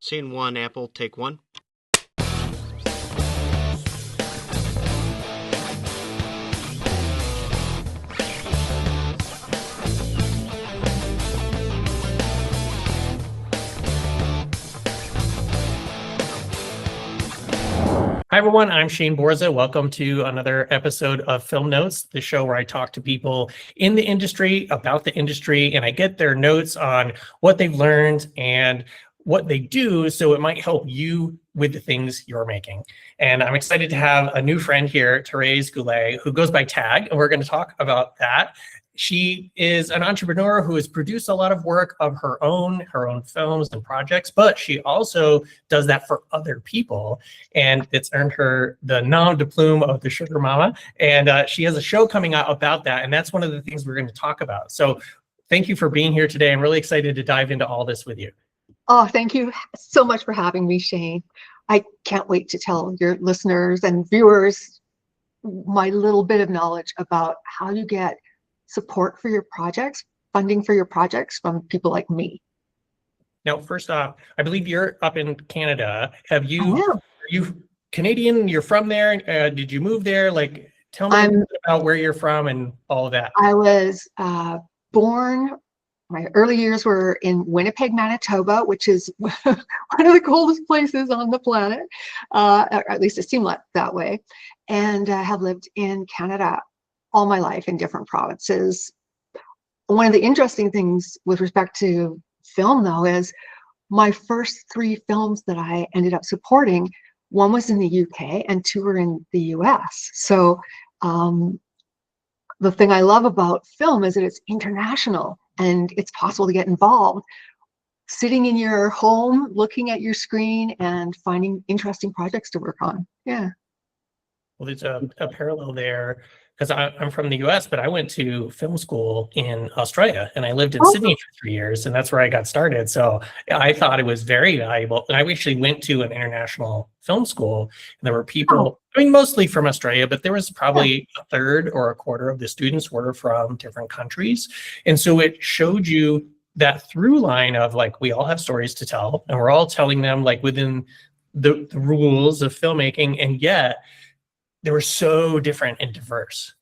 Scene one, Apple, take one. Hi, everyone. I'm Shane Borza. Welcome to another episode of Film Notes, the show where I talk to people in the industry about the industry, and I get their notes on what they've learned and what they do, so it might help you with the things you're making. And I'm excited to have a new friend here, Therese Goulet, who goes by Tag, and we're going to talk about that. She is an entrepreneur who has produced a lot of work of her own films and projects, but she also does that for other people. And it's earned her the nom de plume of the Sugar Mama. And she has a show coming out about that. And that's one of the things we're going to talk about. So thank you for being here today. I'm really excited to dive into all this with you. Oh, thank you so much for having me, Shane. I can't wait to tell your listeners and viewers my little bit of knowledge about how you get support for your projects, funding for your projects from people like me. Now, first off, I believe you're up in Canada. I Are you Canadian? You're from there? Did you move there? Like, tell me a little bit about where you're from and all of that. I was born, my early years were in Winnipeg, Manitoba, which is one of the coldest places on the planet. Or at least it seemed like that way. And I have lived in Canada all my life in different provinces. One of the interesting things with respect to film, though, is my first 3 films that I ended up supporting, one was in the UK and 2 were in the US. So the thing I love about film is that it's international and it's possible to get involved sitting in your home, looking at your screen and finding interesting projects to work on. Yeah. Well, there's a parallel there because I'm from the US, but I went to film school in Australia and I lived in Sydney for 3 years, and that's where I got started. So I thought it was very valuable. And I actually went to an international film school, and there were people, I mean, mostly from Australia, but there was probably a third or a quarter of the students were from different countries. And so it showed you that through line of like, we all have stories to tell and we're all telling them like within the rules of filmmaking, and yet they were so different and diverse.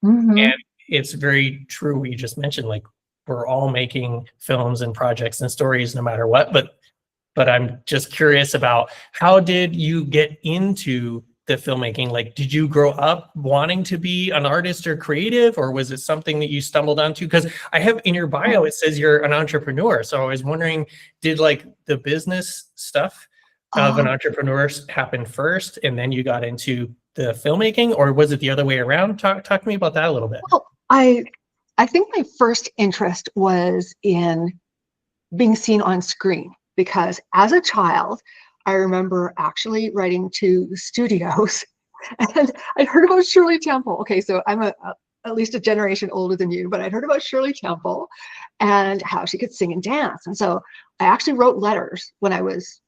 And it's very true what you just mentioned, like we're all making films and projects and stories no matter what, but I'm just curious about how did you get into the filmmaking? Like, did you grow up wanting to be an artist or creative, or was it something that you stumbled onto? Because I have in your bio, it says you're an entrepreneur. So I was wondering, did like the business stuff of an entrepreneur happen first and then you got into the filmmaking, or was it the other way around? Talk to me about that a little bit. Well, I think my first interest was in being seen on screen, because as a child, I remember actually writing to the studios and I heard about Shirley Temple. Okay, so I'm at least a generation older than you, but I'd heard about Shirley Temple and how she could sing and dance. And so I actually wrote letters when I was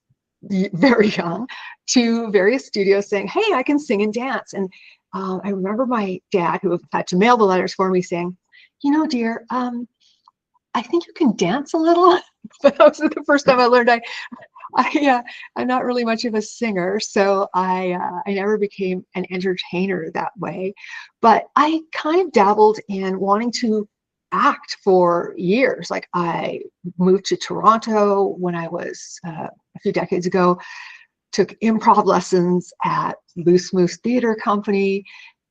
very young to various studios saying, hey, I can sing and dance. And I remember my dad, who had to mail the letters for me, saying, you know, dear, I think you can dance a little. But that was the first time I learned I'm not really much of a singer, so I never became an entertainer that way. But I kind of dabbled in wanting to act for years. Like I moved to Toronto when I was a few decades ago, took improv lessons at Loose Moose Theatre Company,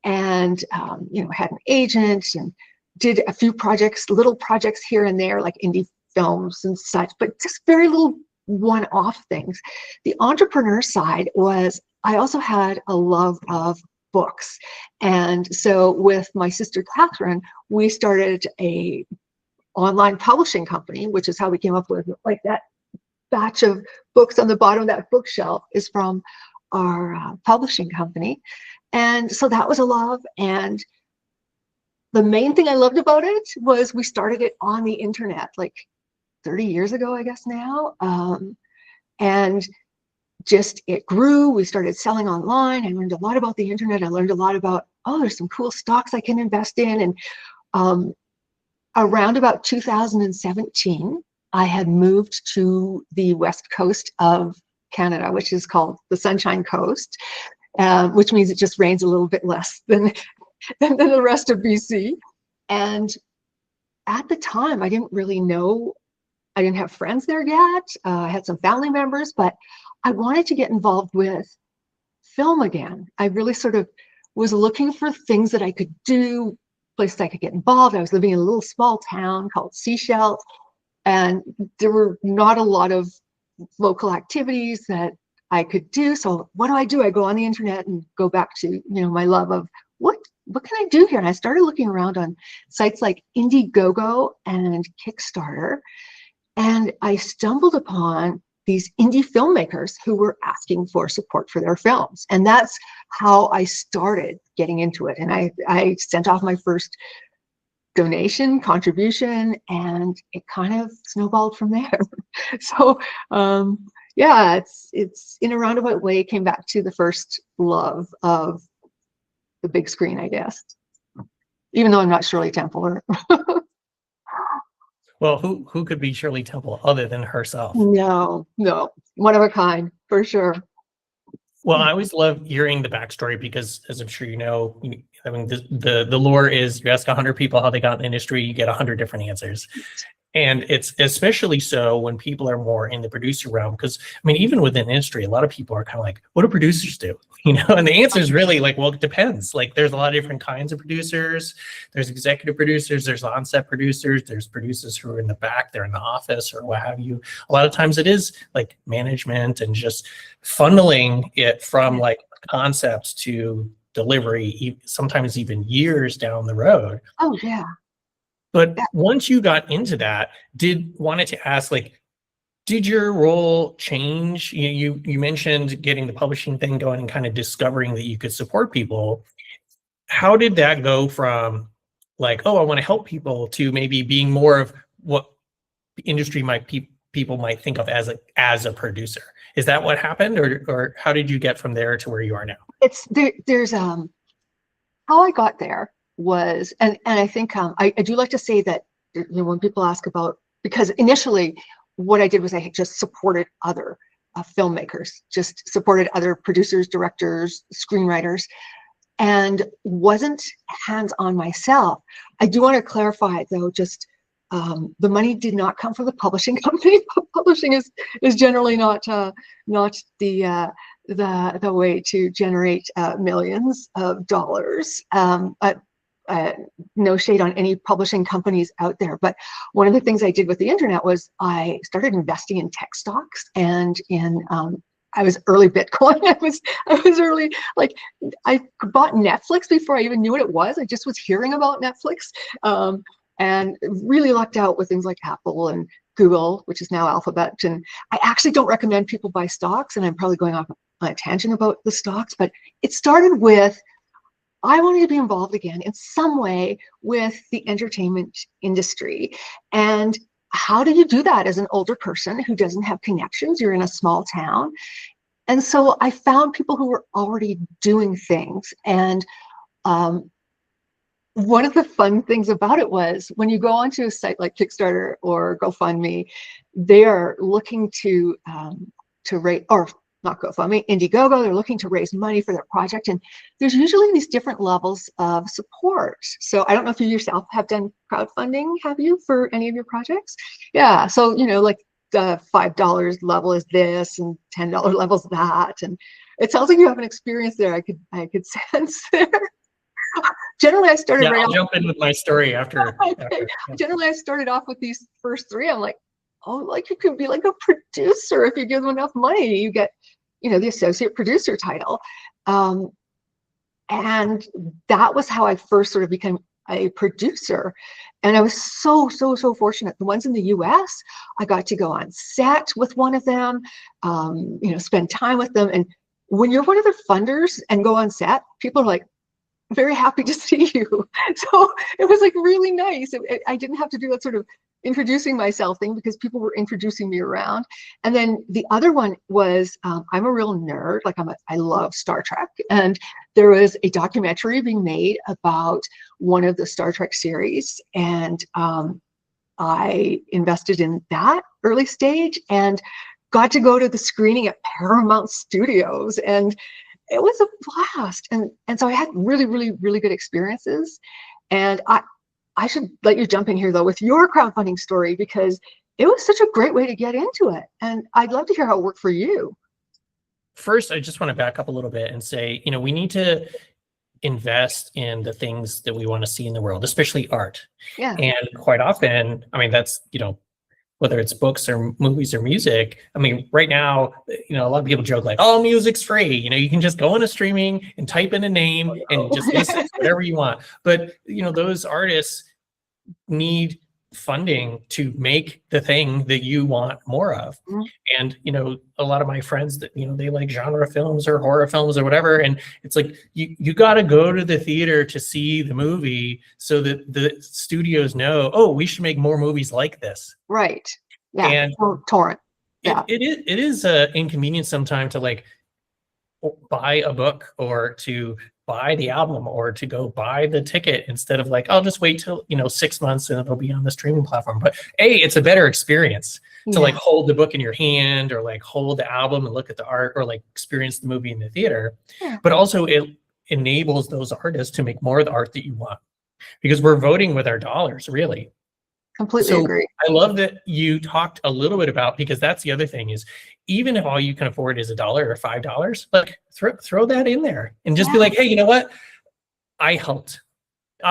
and had an agent and did a few projects, little projects here and there, like indie films and such, but just very little one-off things. The entrepreneur side was, I also had a love of books. And so with my sister Catherine, we started a online publishing company, which is how we came up with like that batch of books on the bottom of that bookshelf is from our publishing company. And so that was a love. And the main thing I loved about it was we started it on the internet like 30 years ago, I guess now. And just it grew. We started selling online. I learned a lot about the internet. I learned a lot about, oh, there's some cool stocks I can invest in. And around about 2017, I had moved to the west coast of Canada, which is called the Sunshine Coast, which means it just rains a little bit less than the rest of BC. And at the time, I didn't really know, I didn't have friends there yet. I had some family members, but I wanted to get involved with film again. I really sort of was looking for things that I could do, places I could get involved. I was living in a little small town called Sechelt, and there were not a lot of local activities that I could do. So what do? I go on the internet and go back to, my love of what can I do here? And I started looking around on sites like Indiegogo and Kickstarter, and I stumbled upon these indie filmmakers who were asking for support for their films. And that's how I started getting into it. And I sent off my first contribution, and it kind of snowballed from there. So yeah, it's in a roundabout way, it came back to the first love of the big screen, I guess. Even though I'm not Shirley Temple. Well, who could be Shirley Temple other than herself? No, one of a kind, for sure. Well, I always love hearing the backstory because, as I'm sure you know, I mean, the lore is you ask 100 people how they got in the industry, you get 100 different answers. And it's especially so when people are more in the producer realm, because I mean, even within industry, a lot of people are kind of like, what do producers do? And the answer is really like, well, it depends. Like there's a lot of different kinds of producers. There's executive producers, there's on-set producers, there's producers who are in the back, they're in the office or what have you. A lot of times it is like management and just funneling it from like concepts to delivery, sometimes even years down the road. Oh yeah. But once you got into that, wanted to ask, like, did your role change? You mentioned getting the publishing thing going and kind of discovering that you could support people. How did that go from like, oh, I want to help people, to maybe being more of what industry people might think of as a producer? Is that what happened, or how did you get from there to where you are now? There's how I got there was, and I think I do like to say that when people ask about, because initially what I did was I just supported other filmmakers, just supported other producers, directors, screenwriters, and wasn't hands-on myself. I do want to clarify though, just the money did not come from the publishing company. Publishing is generally not the way to generate millions of dollars. No shade on any publishing companies out there, but one of the things I did with the internet was I started investing in tech stocks and in I was early Bitcoin. I was early, like I bought Netflix before I even knew what it was. I just was hearing about Netflix, and really lucked out with things like Apple and Google, which is now Alphabet. And I actually don't recommend people buy stocks, and I'm probably going off on a tangent about the stocks, but it started with, I wanted to be involved again in some way with the entertainment industry. And how do you do that as an older person who doesn't have connections? You're in a small town. And so I found people who were already doing things. And one of the fun things about it was when you go onto a site like Kickstarter or GoFundMe, they are looking to rate, or not GoFundMe, Indiegogo, they're looking to raise money for their project. And there's usually these different levels of support. So I don't know if you yourself have done crowdfunding, have you, for any of your projects? Yeah, so, like the $5 level is this and $10 level is that. And it sounds like you have an experience there. I could sense there. Generally, I started I'll jump in with my story after. Okay. Generally, I started off with these first three. I'm like, oh, like you could be like a producer if you give them enough money. You get, the associate producer title. And that was how I first sort of became a producer. And I was so fortunate. The ones in the US, I got to go on set with one of them, spend time with them. And when you're one of their funders and go on set, people are like, very happy to see you. So it was like really nice. I didn't have to do that sort of introducing myself thing because people were introducing me around. And then the other one was, I'm a real nerd. Like I love Star Trek. And there was a documentary being made about one of the Star Trek series. And I invested in that early stage and got to go to the screening at Paramount Studios, and it was a blast. And so I had really, really, really good experiences. And I should let you jump in here though with your crowdfunding story, because it was such a great way to get into it. And I'd love to hear how it worked for you. First, I just want to back up a little bit and say, we need to invest in the things that we want to see in the world, especially art. Yeah. And quite often, that's, whether it's books or movies or music. Right now, a lot of people joke like, oh, music's free. You can just go into streaming and type in a name and just listen to whatever you want. But, those artists need funding to make the thing that you want more of. Mm-hmm. And a lot of my friends that they like genre films or horror films or whatever, and it's like you got to go to the theater to see the movie so that the studios know, oh, we should make more movies like this. Right. Yeah. And torrent. Yeah. It is an inconvenience sometimes to like buy a book or to buy the album or to go buy the ticket instead of like, I'll just wait till 6 months and it'll be on the streaming platform. But it's a better experience to like hold the book in your hand or like hold the album and look at the art or like experience the movie in the theater. Yeah. But also it enables those artists to make more of the art that you want, because we're voting with our dollars, really. Completely agree. I love that you talked a little bit about, because that's the other thing is, even if all you can afford is $1 or $5, like throw that in there and just be like, hey, you know what? I helped.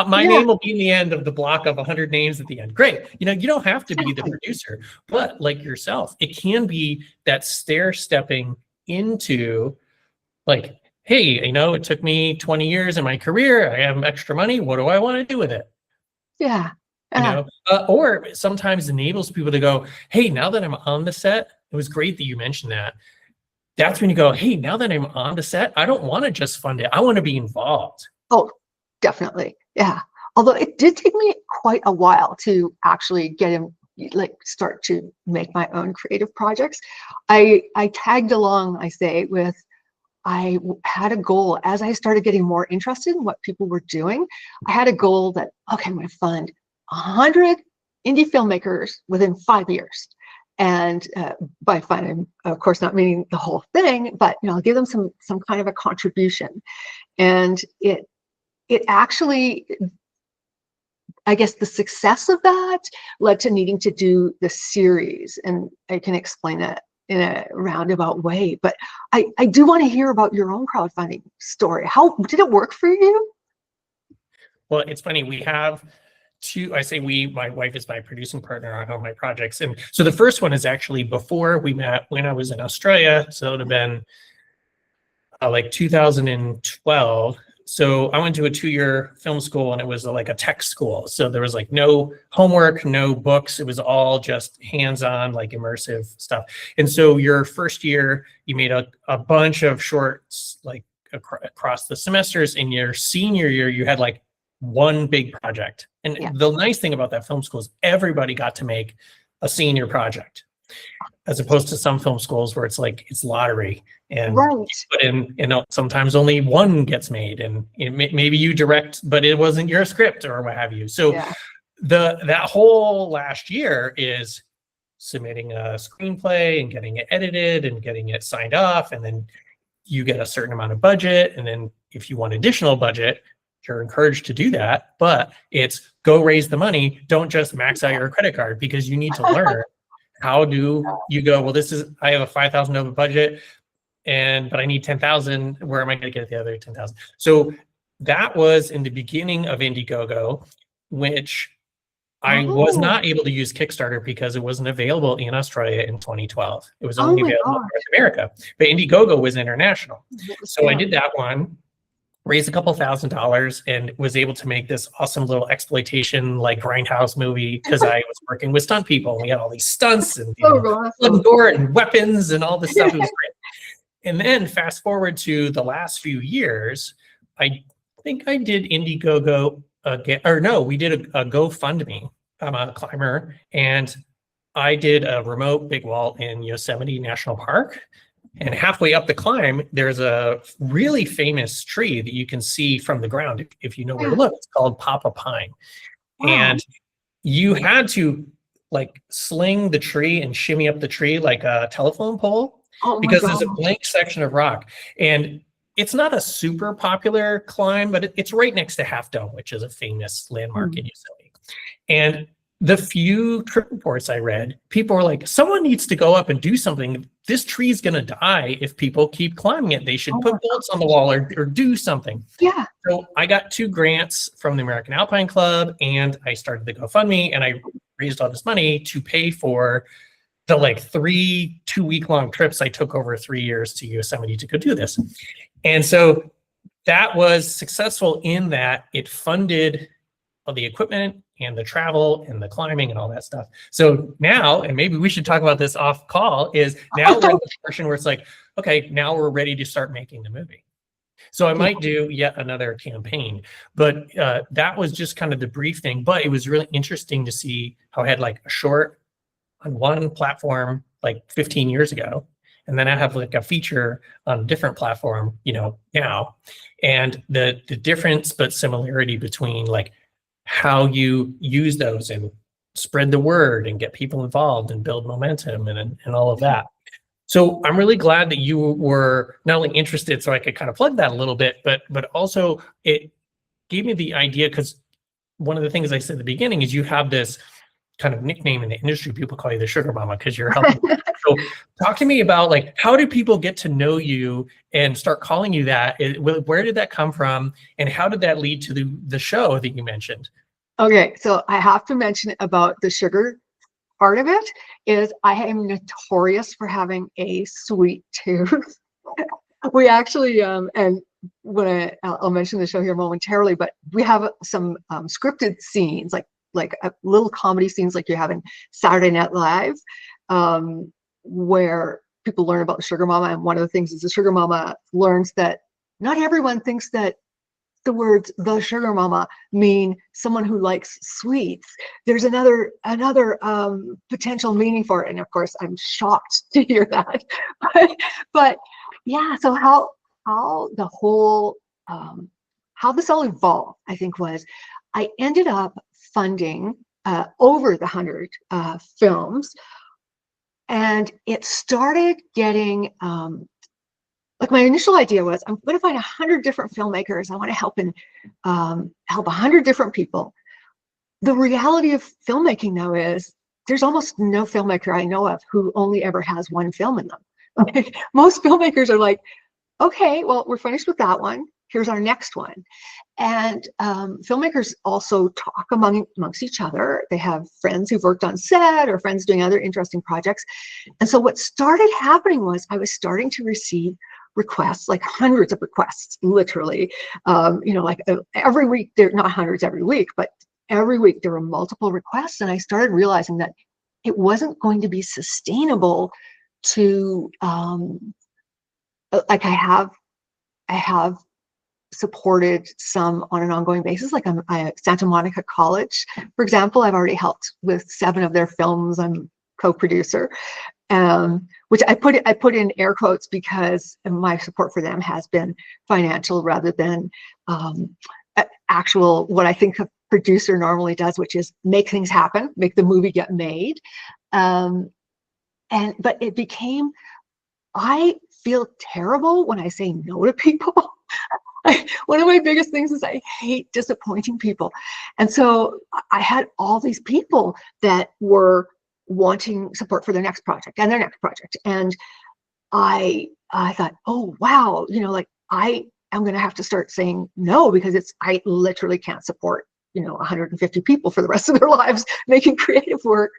My name will be in the end of the block of 100 names at the end. Great. You don't have to be the producer, but like yourself, it can be that stair stepping into like, hey, it took me 20 years in my career. I have extra money. What do I want to do with it? Yeah. Or sometimes enables people to go, hey, now that I'm on the set, it was great that you mentioned that. That's when you go, hey, now that I'm on the set, I don't want to just fund it. I want to be involved. Oh, definitely. Yeah. Although it did take me quite a while to actually get him, start to make my own creative projects. I tagged along, I had a goal as I started getting more interested in what people were doing. I had a goal that, okay, I'm going to fund 100 indie filmmakers within 5 years. And by fund, I'm of course not meaning the whole thing, but I'll give them some kind of a contribution. And it actually, I guess the success of that led to needing to do the series. And I can explain that in a roundabout way, but I do want to hear about your own crowdfunding story. How did it work for you? Well, it's funny. We have two, I say we, my wife is my producing partner on all my projects. And so the first one is actually before we met when I was in Australia. So it would have been like 2012. So I went to a 2-year film school and it was like a tech school. So there was like no homework, no books. It was all just hands-on, like immersive stuff. And so your first year, you made a bunch of shorts like across the semesters. In your senior year, you had like one big project. And the nice thing about that film school is everybody got to make a senior project, as opposed to some film schools where it's like it's lottery and you put in, sometimes only one gets made, and maybe you direct, but it wasn't your script or what have you. So that whole last year is submitting a screenplay and getting it edited and getting it signed off, and then you get a certain amount of budget, and then if you want additional budget, you're encouraged to do that, but it's go raise the money. Don't just max out your credit card, because you need to learn how do you go, well, I have a $5,000 budget, but I need 10,000. Where am I going to get the other 10,000? So that was in the beginning of Indiegogo, which I was not able to use Kickstarter because it wasn't available in Australia in 2012. It was only available in North America, but Indiegogo was international. So I did that one, raised a couple $1,000s, and was able to make this awesome little exploitation like grindhouse movie, because I was working with stunt people. We had all these stunts and gore and weapons and all this stuff. It was great. And then fast forward to the last few years, I think I did Indiegogo again, or no, we did a GoFundMe. I'm a climber, and I did a remote big wall in Yosemite National Park. And halfway up the climb, there's a really famous tree that you can see from the ground if you know where to look. It's called Papa Pine. And you had to like sling the tree and shimmy up the tree like a telephone pole, Oh my because there's a God. blank section of rock. And it's not a super popular climb, but it's right next to Half Dome, which is a famous landmark in Yosemite. And the few trip reports I read, people were like, someone needs to go up and do something. This tree is going to die if people keep climbing it. They should put bolts on the wall or do something. Yeah. So I got 2 grants from the American Alpine Club, and I started the GoFundMe, and I raised all this money to pay for the like 3 2-week-long trips I took over 3 years to Yosemite to go do this. And so that was successful in that it funded all the equipment and the travel and the climbing and all that stuff. So now, and maybe we should talk about this off call, is now we're in the portion where it's like, okay, now we're ready to start making the movie. So I might do yet another campaign, but that was just kind of the brief thing. But it was really interesting to see how I had like a short on one platform like 15 years ago, and then I have like a feature on a different platform, now, and the difference but similarity between like how you use those and spread the word and get people involved and build momentum and all of that. So I'm really glad that you were not only interested, so I could kind of plug that a little bit, but also it gave me the idea, because one of the things I said at the beginning is you have this kind of nickname in the industry. People call you the sugar mama because you're helping. So talk to me about like, how do people get to know you and start calling you that? Where did that come from? And how did that lead to the show that you mentioned? Okay, so I have to mention about the sugar part of it is I am notorious for having a sweet tooth. We actually, and when I'll mention the show here momentarily, but we have some scripted scenes, like little comedy scenes like you have in Saturday Night Live, where people learn about the sugar mama. And one of the things is the sugar mama learns that not everyone thinks that the words "the sugar mama" mean someone who likes sweets. There's another potential meaning for it, and of course, I'm shocked to hear that. but yeah, so how the whole how this all evolved, I think, was I ended up funding over the 100 films, and it started getting. Like my initial idea was, I'm going to find 100 different filmmakers. I want to help help 100 different people. The reality of filmmaking now is there's almost no filmmaker I know of who only ever has one film in them. Okay? Most filmmakers are like, okay, well, we're finished with that one. Here's our next one. And filmmakers also talk amongst each other. They have friends who've worked on set or friends doing other interesting projects. And so what started happening was I was starting to receive requests, like hundreds of requests, literally. Like every week, not hundreds every week, but every week there were multiple requests. And I started realizing that it wasn't going to be sustainable to, like I have supported some on an ongoing basis. Like I'm Santa Monica College, for example, I've already helped with 7 of their films. I'm co-producer. Which I put in air quotes because my support for them has been financial rather than actual, what I think a producer normally does, which is make things happen, make the movie get made. But it became, I feel terrible when I say no to people. One of my biggest things is I hate disappointing people. And so I had all these people that were wanting support for their next project and their next project. And I thought, oh, wow, like I am going to have to start saying no, because I literally can't support, 150 people for the rest of their lives making creative work.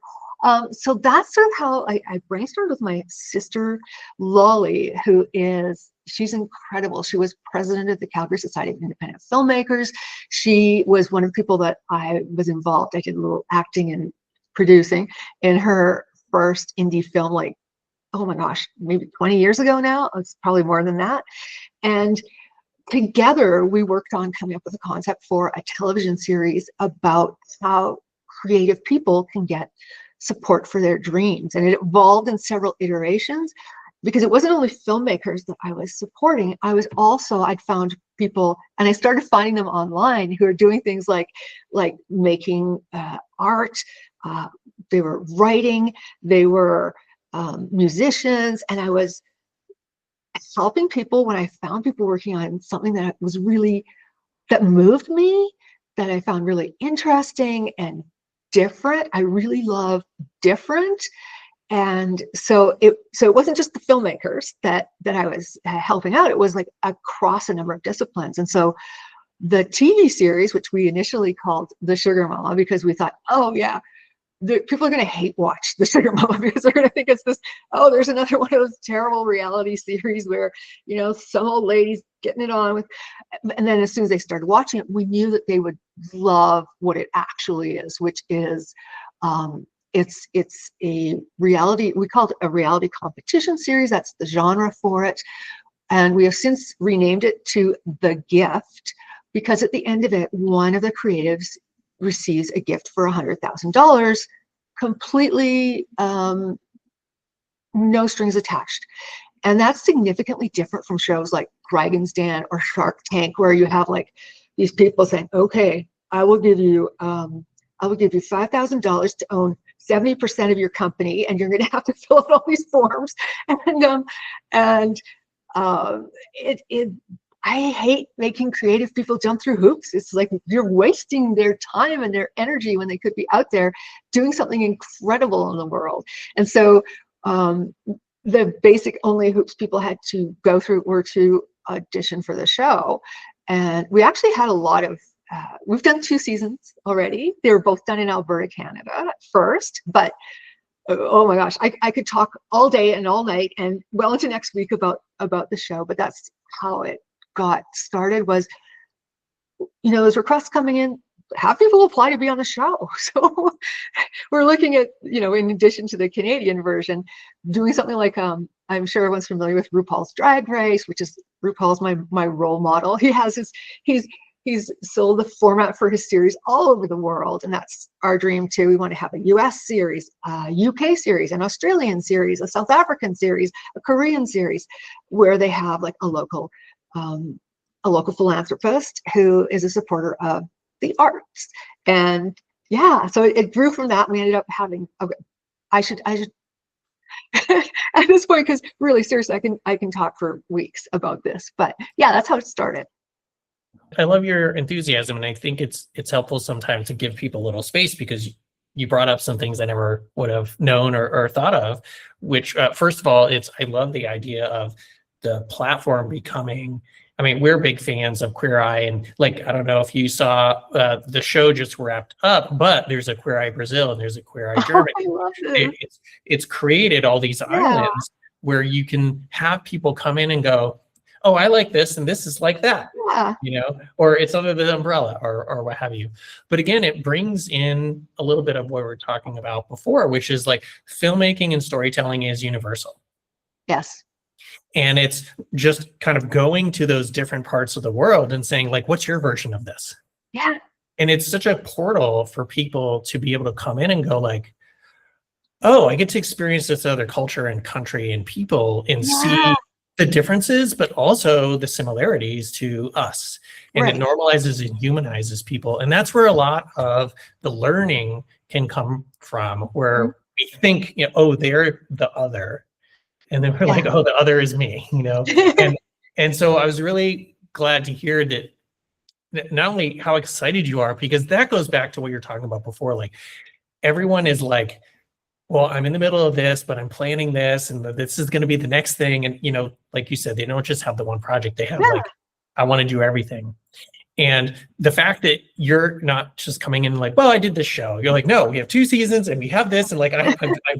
So that's sort of how I brainstormed with my sister, Lolly, she's incredible. She was president of the Calgary Society of Independent Filmmakers. She was one of the people that I was involved. I did a little acting and producing in her first indie film, like, oh my gosh, maybe 20 years ago now. It's probably more than that. And together we worked on coming up with a concept for a television series about how creative people can get support for their dreams. And it evolved in several iterations, because it wasn't only filmmakers that I was supporting. I'd found people, and I started finding them online who are doing things like making art. They were writing, they were musicians, and I was helping people when I found people working on something that was really, that moved me, that I found really interesting and different. I really love different. And so it wasn't just the filmmakers that I was helping out. It was like across a number of disciplines. And so the TV series, which we initially called The Sugar Mama, because we thought, oh yeah, people are going to hate watch The Sugar Mama because they're going to think it's this, oh, there's another one of those terrible reality series where, you know, some old lady's getting it on with, and then as soon as they started watching it, we knew that they would love what it actually is, which is, it's a reality, we called it a reality competition series. That's the genre for it. And we have since renamed it to The Gift, because at the end of it, one of the creatives receives a gift for $100,000, completely no strings attached. And that's significantly different from shows like Dragon's Den or Shark Tank, where you have like these people saying, okay, I will give you $5,000 to own 70% of your company, and you're going to have to fill out all these forms. I hate making creative people jump through hoops. It's like you're wasting their time and their energy when they could be out there doing something incredible in the world. And so the basic only hoops people had to go through were to audition for the show. And we actually had a lot of, we've done 2 seasons already. They were both done in Alberta, Canada at first, but oh my gosh, I could talk all day and all night and well into next week about the show, but that's how it got started. Was, you know, there's requests coming in, have people apply to be on the show. So we're looking at, you know, in addition to the Canadian version, doing something like, I'm sure everyone's familiar with RuPaul's Drag Race, which is, RuPaul's my role model. He has he's sold the format for his series all over the world, and that's our dream too. We want to have a US series, a UK series, an Australian series, a South African series, a Korean series, where they have like a local philanthropist who is a supporter of the arts. And yeah, so it grew from that. We ended up having, okay, I should at this point, because really seriously, I can talk for weeks about this, but yeah, that's how it started. I love your enthusiasm, and I think it's helpful sometimes to give people a little space, because you brought up some things I never would have known or thought of, which first of all, I love the idea of the platform becoming, I mean, we're big fans of Queer Eye, and like, I don't know if you saw the show just wrapped up, but there's a Queer Eye Brazil and there's a Queer Eye Germany. I love it. It's created all these islands where you can have people come in and go, oh, I like this and this is like that, you know, or it's under the umbrella or what have you. But again, it brings in a little bit of what we were talking about before, which is like filmmaking and storytelling is universal. Yes. And it's just kind of going to those different parts of the world and saying, like, what's your version of this? Yeah. And it's such a portal for people to be able to come in and go like, oh, I get to experience this other culture and country and people and see the differences, but also the similarities to us. And it normalizes and humanizes people. And that's where a lot of the learning can come from, where we think, you know, oh, they're the other. And then we're like, oh, the other is me, you know? and so I was really glad to hear that not only how excited you are, because that goes back to what you're talking about before. Like, everyone is like, well, I'm in the middle of this, but I'm planning this, and this is going to be the next thing. And, you know, like you said, they don't just have the one project. They have like, I want to do everything. And the fact that you're not just coming in like, well, I did this show. You're like, no, we have 2 seasons and we have this. And like, I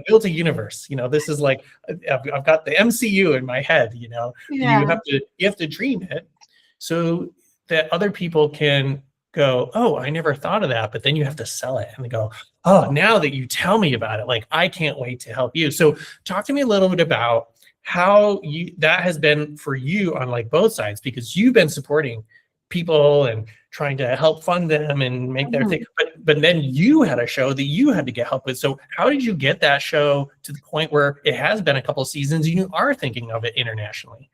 built a universe, you know, this is like, I've got the MCU in my head, you know, you have to dream it so that other people can go, oh, I never thought of that. But then you have to sell it, and they go, oh, now that you tell me about it, like, I can't wait to help you. So talk to me a little bit about how that has been for you on like both sides, because you've been supporting people and trying to help fund them and make their thing, but then you had a show that you had to get help with. So how did you get that show to the point where it has been a couple of seasons and you are thinking of it internationally?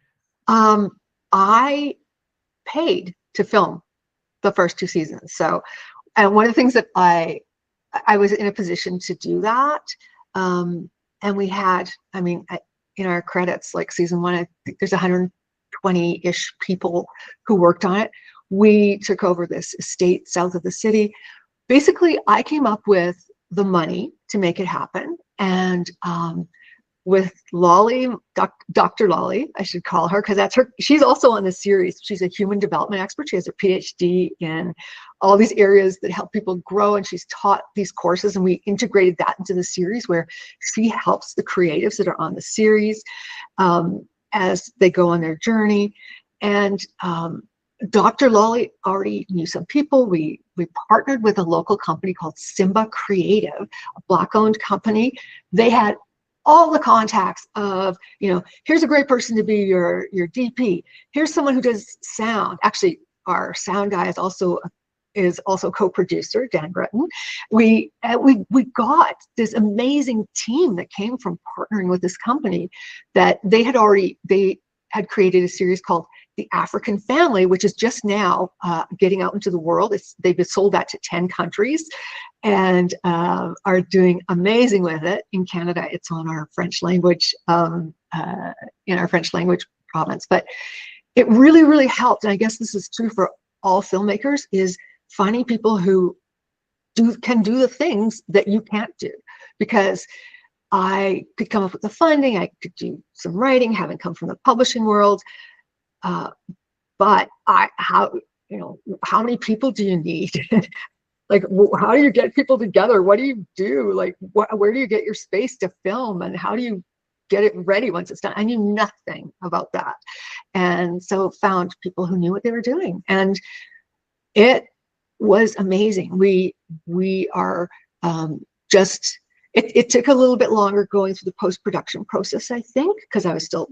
I paid to film the first 2 seasons. So, and one of the things that I was in a position to do that. And we had, I mean, in our credits, like season 1, I think there's 120-ish people who worked on it. We took over this estate south of the city. Basically, I came up with the money to make it happen. And with Lolly, Dr. Lolly, I should call her, because that's her. She's also on the series. She's a human development expert. She has a PhD in all these areas that help people grow, and she's taught these courses, and we integrated that into the series where she helps the creatives that are on the series as they go on their journey. And Dr. Lolly already knew some people. We partnered with a local company called Simba Creative, a Black-owned company. They had all the contacts of, you know, here's a great person to be your DP. Here's someone who does sound. Actually, our sound guy is also co-producer, Dan Breton. We got this amazing team that came from partnering with this company that they had created a series called The African Family, which is just now getting out into the world. They've sold that to 10 countries and are doing amazing with it. In Canada, it's on our French language, in our French language province. But it really, really helped. And I guess this is true for all filmmakers, is finding people who can do the things that you can't do. Because I could come up with the funding, I could do some writing, having come from the publishing world. But how many people do you need? Like, how do you get people together? What do you do? Like, where do you get your space to film? And how do you get it ready once it's done? I knew nothing about that. And so found people who knew what they were doing. And it was amazing. We are just, it took a little bit longer going through the post-production process, I think, because I was still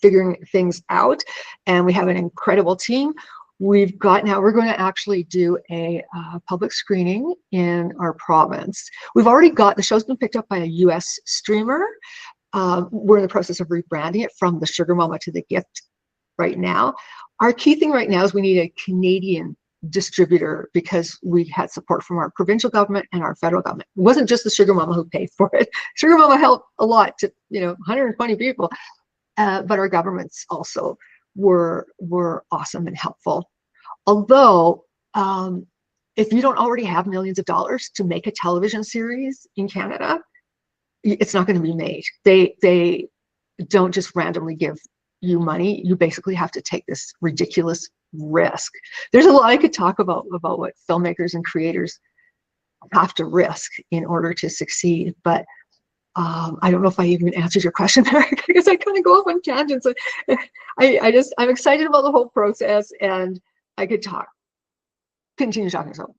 figuring things out. And we have an incredible team. We're going to actually do a public screening in our province. We've already got, the show's been picked up by a US streamer. We're in the process of rebranding it from the Sugar Mama to the Gift right now. Our key thing right now is we need a Canadian distributor, because we had support from our provincial government and our federal government. It wasn't just the Sugar Mama who paid for it. Sugar Mama helped a lot to, 120 people, but our governments also were awesome and helpful. Although, if you don't already have millions of dollars to make a television series in Canada, it's not going to be made. They don't just randomly give you money. You basically have to take this ridiculous risk. There's a lot I could talk about what filmmakers and creators have to risk in order to succeed, but I don't know if I even answered your question there, because I kind of go off on tangents. I'm excited about the whole process, and I could continue talking. So.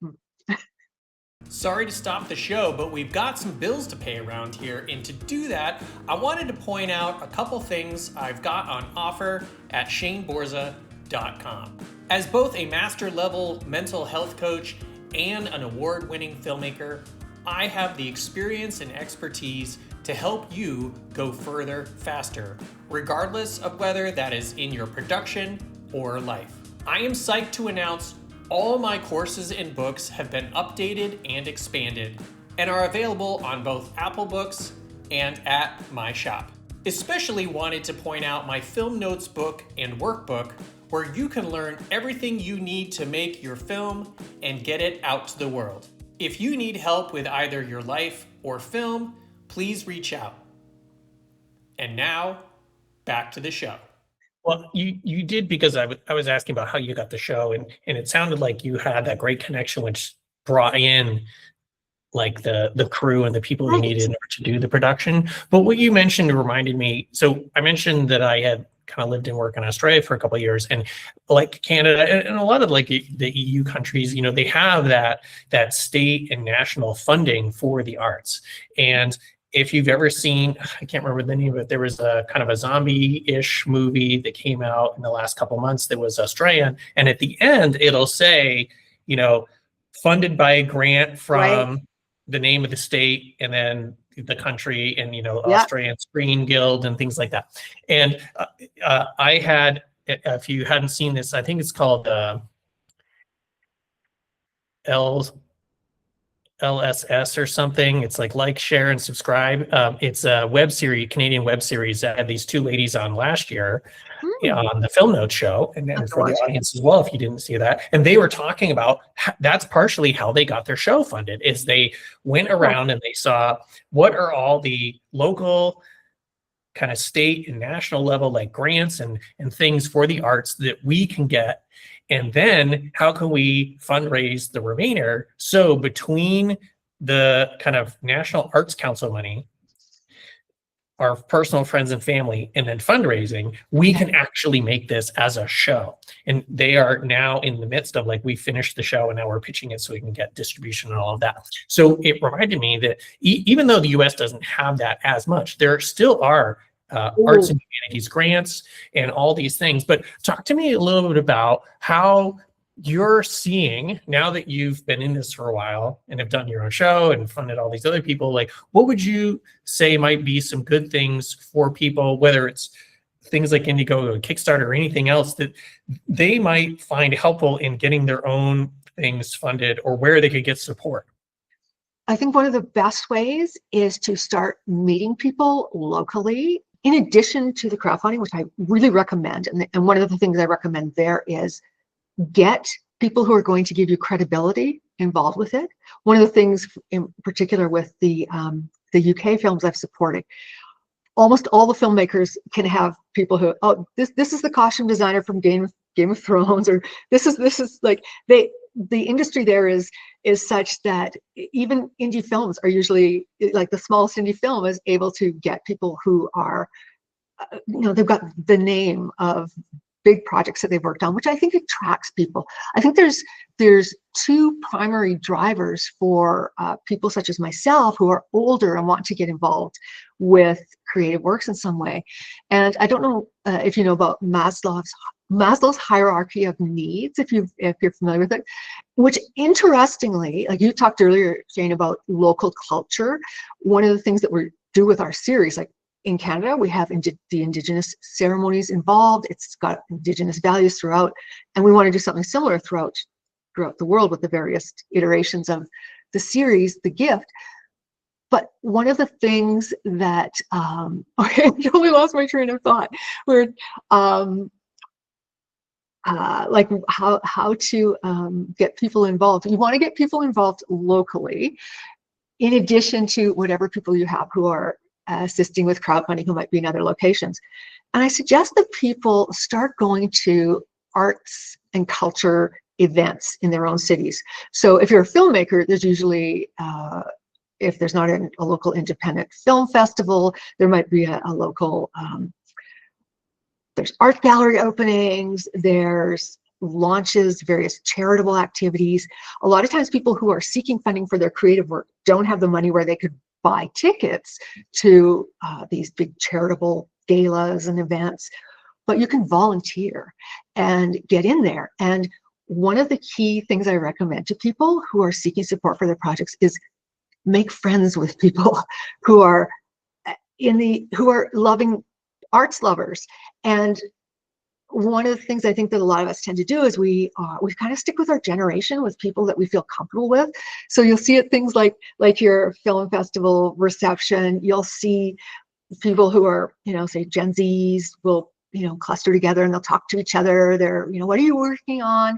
Sorry to stop the show, but we've got some bills to pay around here, and to do that, I wanted to point out a couple things I've got on offer at ShaneBorza.com. As both a master-level mental health coach and an award-winning filmmaker, I have the experience and expertise to help you go further faster, regardless of whether that is in your production or life. I am psyched to announce all my courses and books have been updated and expanded and are available on both Apple Books and at my shop. Especially wanted to point out my film notes book and workbook, where you can learn everything you need to make your film and get it out to the world. If you need help with either your life or film, please reach out. And now, back to the show. Well, you did, because I was asking about how you got the show, and it sounded like you had that great connection, which brought in like the crew and the people you needed in order to do the production. But what you mentioned reminded me. So I mentioned that I had kind of lived and worked in Australia for a couple of years, and like Canada and a lot of like the EU countries, they have that state and national funding for the arts. And if you've ever seen, I can't remember the name of it, there was a kind of a zombie-ish movie that came out in the last couple of months that was Australian, and at the end it'll say, funded by a grant from the name of the state and then the country and Australian Screen Guild and things like that. And I had if you hadn't seen this, I think it's called L LSS or something. It's like, share, and subscribe. It's a web series, Canadian web series that had these two ladies on last year on the Film Note show, and then for the audience as well, if you didn't see that. And they were talking about that's partially how they got their show funded, is they went around and they saw what are all the local kind of state and national level like grants and things for the arts that we can get. And then how can we fundraise the remainder? So between the kind of National Arts Council money, our personal friends and family, and then fundraising, we can actually make this as a show. And they are now in the midst of we finished the show and now we're pitching it so we can get distribution and all of that. So it reminded me that even though the US doesn't have that as much, there still are arts and humanities grants and all these things. But talk to me a little bit about how you're seeing, now that you've been in this for a while and have done your own show and funded all these other people, what would you say might be some good things for people, whether it's things like Indiegogo, Kickstarter, or anything else that they might find helpful in getting their own things funded, or where they could get support? I think one of the best ways is to start meeting people locally, in addition to the crowdfunding, which I really recommend. And one of the things I recommend there is get people who are going to give you credibility involved with it. One of the things in particular with the UK films I've supported, almost all the filmmakers can have people who, oh, this is the costume designer from Game of Thrones, or this is like, the industry there is such that even indie films are usually, like the smallest indie film is able to get people who are, they've got the name of big projects that they've worked on, which I think attracts people. I think there's two primary drivers for people such as myself who are older and want to get involved with creative works in some way. And I don't know if you know about Maslow's hierarchy of needs, if you're familiar with it, which interestingly, like you talked earlier, Jane, about local culture. One of the things that we do with our series, like in Canada, we have the Indigenous ceremonies involved. It's got Indigenous values throughout, and we want to do something similar throughout the world with the various iterations of the series, The Gift. But one of the things that I totally lost my train of thought. Where like how to get people involved. You want to get people involved locally, in addition to whatever people you have who are assisting with crowdfunding who might be in other locations. And I suggest that people start going to arts and culture events in their own cities. So if you're a filmmaker, there's usually, if there's not a local independent film festival, there might be a local, there's art gallery openings, there's launches, various charitable activities. A lot of times people who are seeking funding for their creative work don't have the money where they could buy tickets to these big charitable galas and events, but you can volunteer and get in there. And one of the key things I recommend to people who are seeking support for their projects is make friends with people who are loving arts lovers. And one of the things I think that a lot of us tend to do is we kind of stick with our generation, with people that we feel comfortable with. So you'll see at things like your film festival reception, you'll see people who are, say Gen Zs will, cluster together and they'll talk to each other. They're, what are you working on?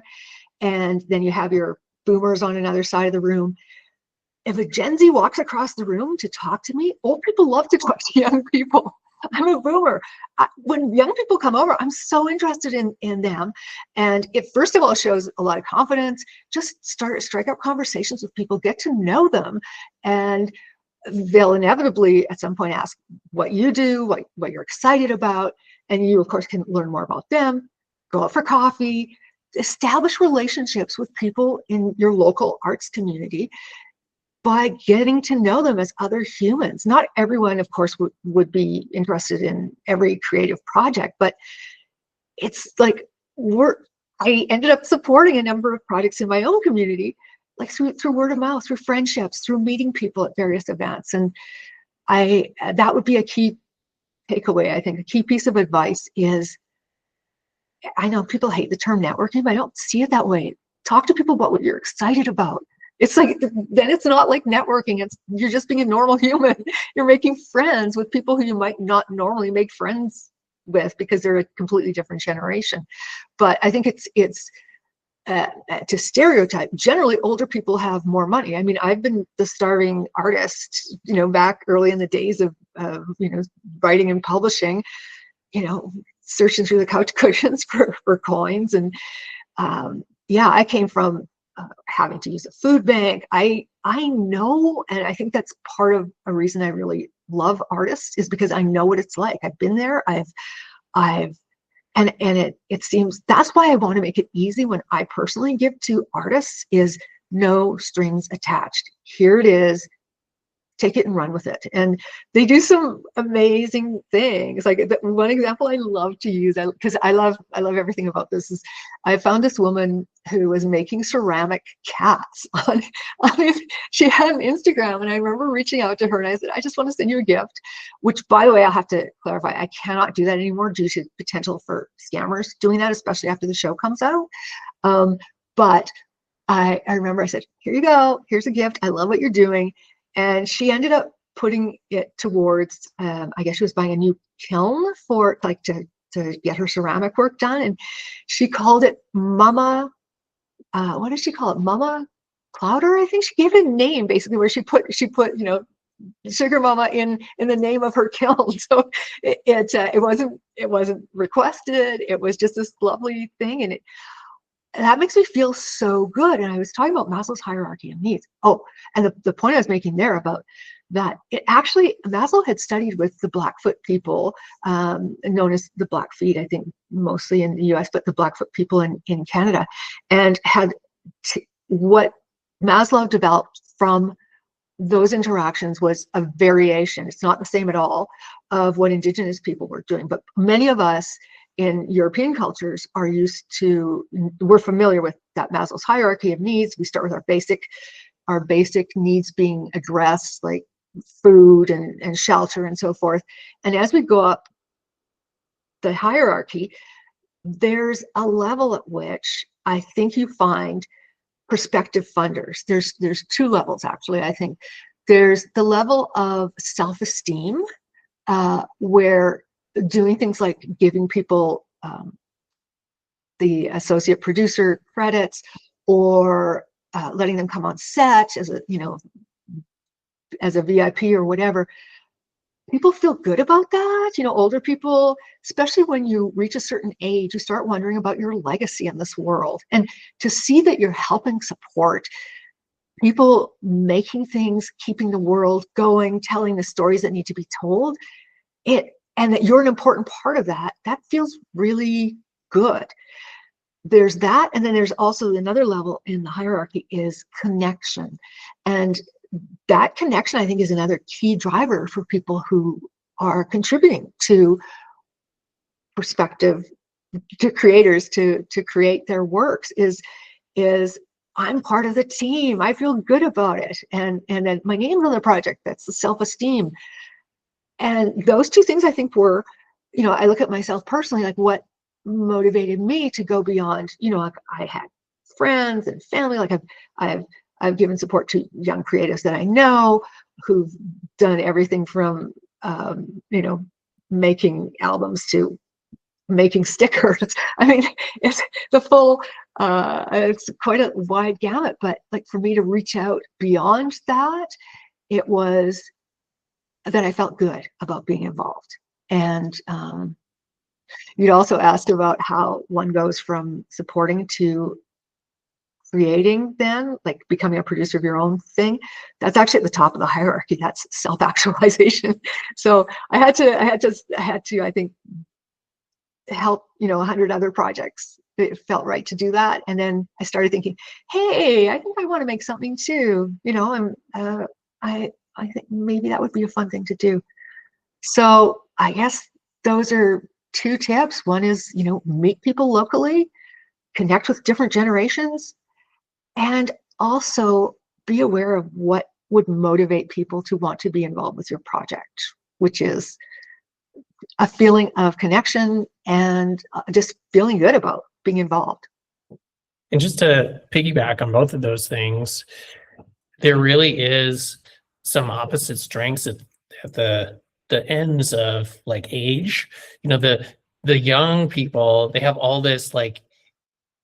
And then you have your boomers on another side of the room. If a Gen Z walks across the room to talk to me, old people love to talk to young people. I'm a boomer. When young people come over, I'm so interested in them. And it, first of all, shows a lot of confidence. Just strike up conversations with people, get to know them. And they'll inevitably at some point ask what you do, what you're excited about. And you, of course, can learn more about them, go out for coffee, establish relationships with people in your local arts community by getting to know them as other humans. Not everyone, of course, would be interested in every creative project, but it's like I ended up supporting a number of projects in my own community, like through word of mouth, through friendships, through meeting people at various events. And that would be a key takeaway. I think a key piece of advice is I know people hate the term networking, but I don't see it that way. Talk to people about what you're excited about. It's like, then it's not like networking. It's, you're just being a normal human. You're making friends with people who you might not normally make friends with because they're a completely different generation. But I think it's to stereotype, generally older people have more money. I mean, I've been the starving artist, you know, back early in the days of you know, writing and publishing, you know, searching through the couch cushions for coins. And yeah, I came from having to use a food bank. I know, and I think that's part of a reason I really love artists, is because I know what it's like. I've been there. I've and it seems that's why I want to make it easy when I personally give to artists, is no strings attached. Here it is. Take it and run with it. And they do some amazing things. Like one example I love to use, because I love everything about this, is I found this woman who was making ceramic cats she had an Instagram, and I remember reaching out to her and I said, I just want to send you a gift, which, by the way, I'll have to clarify, I cannot do that anymore due to potential for scammers doing that, especially after the show comes out. But I remember I said, here you go, here's a gift. I love what you're doing. And she ended up putting it towards, I guess she was buying a new kiln for, like, to get her ceramic work done. And she called it Mama, what did she call it? Mama Clouder, I think. She gave it a name, basically, where she put, you know, Sugar Mama in the name of her kiln. So it wasn't requested. It was just this lovely thing. And that makes me feel so good. And I was talking about Maslow's hierarchy of needs. Oh, and the point I was making there about that, it actually, Maslow had studied with the Blackfoot people, known as the Blackfeet, I think mostly in the US, but the Blackfoot people in Canada, and had what Maslow developed from those interactions was a variation. It's not the same at all of what Indigenous people were doing, but many of us in European cultures are used to, we're familiar with that Maslow's hierarchy of needs. We start with our basic needs being addressed, like food and shelter and so forth. And as we go up the hierarchy, there's a level at which I think you find prospective funders. There's two levels, actually. I think there's the level of self-esteem, where doing things like giving people the associate producer credits, or letting them come on set as a, you know, as a VIP or whatever. People feel good about that. You know, older people, especially when you reach a certain age, you start wondering about your legacy in this world. And to see that you're helping support people making things, keeping the world going, telling the stories that need to be told, and that you're an important part of that, that feels really good. There's that. And then there's also another level in the hierarchy, is connection. And that connection, I think, is another key driver for people who are contributing to perspective, to creators, to create their works, is I'm part of the team. I feel good about it. And then my name's on the project. That's the self-esteem. And those two things, I think, were, you know, I look at myself personally, like what motivated me to go beyond, you know, like I had friends and family, like I've given support to young creatives that I know who've done everything from, you know, making albums to making stickers. I mean, it's the full, it's quite a wide gamut, but like for me to reach out beyond that, it was that I felt good about being involved. And you'd also asked about how one goes from supporting to creating, then like becoming a producer of your own thing. That's actually at the top of the hierarchy. That's self-actualization. So I had to, I think, help, you know, 100 other projects. It felt right to do that. And then I started thinking, hey, I think I want to make something too, you know, and I think maybe that would be a fun thing to do. So I guess those are two tips. One is, you know, meet people locally, connect with different generations, and also be aware of what would motivate people to want to be involved with your project, which is a feeling of connection, and just feeling good about being involved. And just to piggyback on both of those things, there really is some opposite strengths at the ends of like age. You know, the young people, they have all this like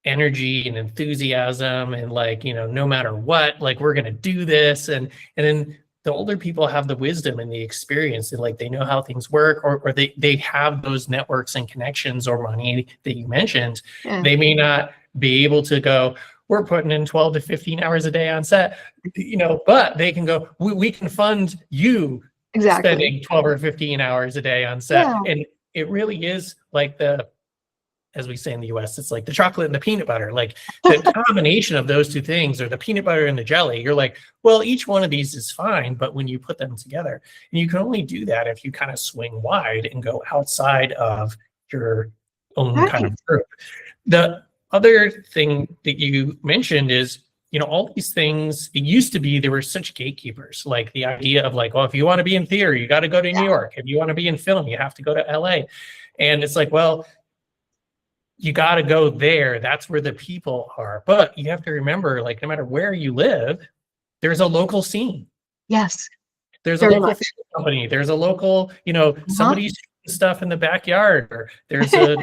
energy and enthusiasm and like, you know, no matter what, like we're gonna do this. And then the older people have the wisdom and the experience and like they know how things work, or they have those networks and connections or money that you mentioned. Yeah. They may not be able to go, we're putting in 12 to 15 hours a day on set, you know, but they can go, we can fund you Exactly. spending 12 or 15 hours a day on set. Yeah. And it really is like the, as we say in the US, it's like the chocolate and the peanut butter, like the combination of those two things, or the peanut butter and the jelly. You're like, well, each one of these is fine, but when you put them together, and you can only do that if you kind of swing wide and go outside of your own kind of group. The other thing that you mentioned is, you know, all these things, it used to be there were such gatekeepers, like the idea of like, well, if you want to be in theater, you got to go to New York. If you want to be in film, you have to go to LA. And it's like, well, you got to go there. That's where the people are. But you have to remember, like, no matter where you live, there's a local scene. Yes. There's a local company. There's a local, you know, somebody's shooting stuff in the backyard, or there's a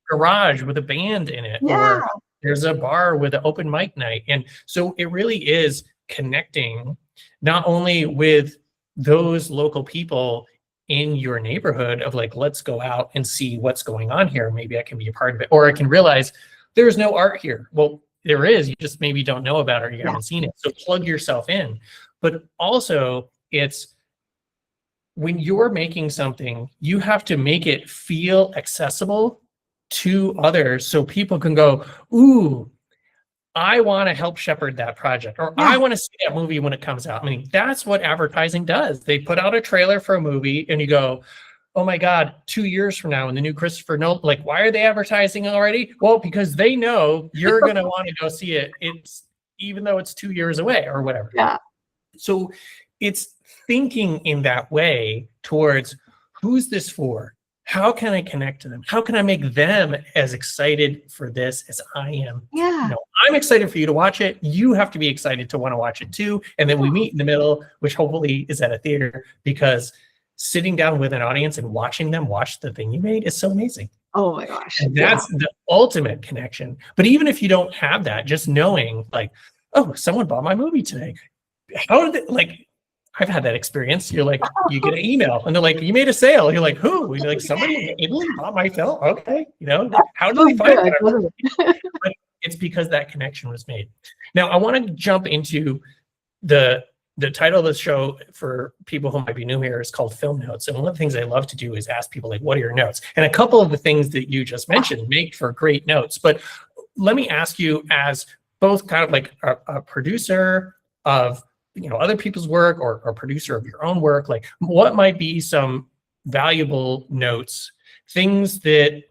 garage with a band in it, or there's a bar with an open mic night. And so it really is connecting not only with those local people in your neighborhood of like, let's go out and see what's going on here. Maybe I can be a part of it, or I can realize there's no art here. Well, there is, you just maybe don't know about it, or you haven't seen it. So plug yourself in. But also it's when you're making something, you have to make it feel accessible to others so people can go, ooh, I want to help shepherd that project, or I want to see that movie when it comes out. I mean, that's what advertising does. They put out a trailer for a movie and you go, oh my God, 2 years from now in the new Christopher Nolan, like, why are they advertising already? Well, because they know you're going to want to go see it. It's even though it's 2 years away or whatever. Yeah. So it's thinking in that way towards who's this for? How can I connect to them? How can I make them as excited for this as I am? Yeah. You know, I'm excited for you to watch it. You have to be excited to want to watch it too. And then we meet in the middle, which hopefully is at a theater, because sitting down with an audience and watching them watch the thing you made is so amazing. Oh my gosh. And that's the ultimate connection. But even if you don't have that, just knowing like, oh, someone bought my movie today. How did it, like, I've had that experience. You're like, you get an email and they're like, you made a sale. You're like, who? You're like, somebody in Italy bought my film. Okay. You know, how do they find that? But it's because that connection was made. Now I want to jump into the title of the show for people who might be new here is called Film Notes. And one of the things I love to do is ask people like, what are your notes? And a couple of the things that you just mentioned make for great notes. But let me ask you, as both kind of like a producer of, you know, other people's work, or a producer of your own work, like what might be some valuable notes, things that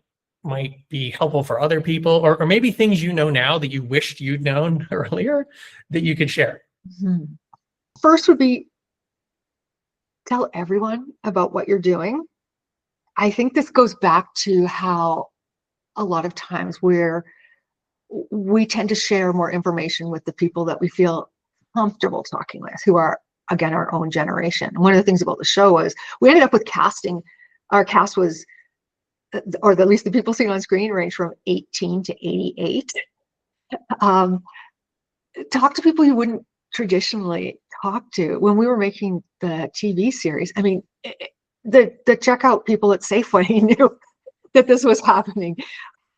might be helpful for other people, or maybe things you know now that you wished you'd known earlier that you could share? Mm-hmm. First would be tell everyone about what you're doing. I think this goes back to how a lot of times we tend to share more information with the people that we feel comfortable talking with, who are, again, our own generation. One of the things about the show was we ended up with casting. Our cast was, or at least the people seen on screen, range from 18 to 88. Talk to people you wouldn't traditionally talk to. When we were making the TV series, I mean, the checkout people at Safeway knew that this was happening.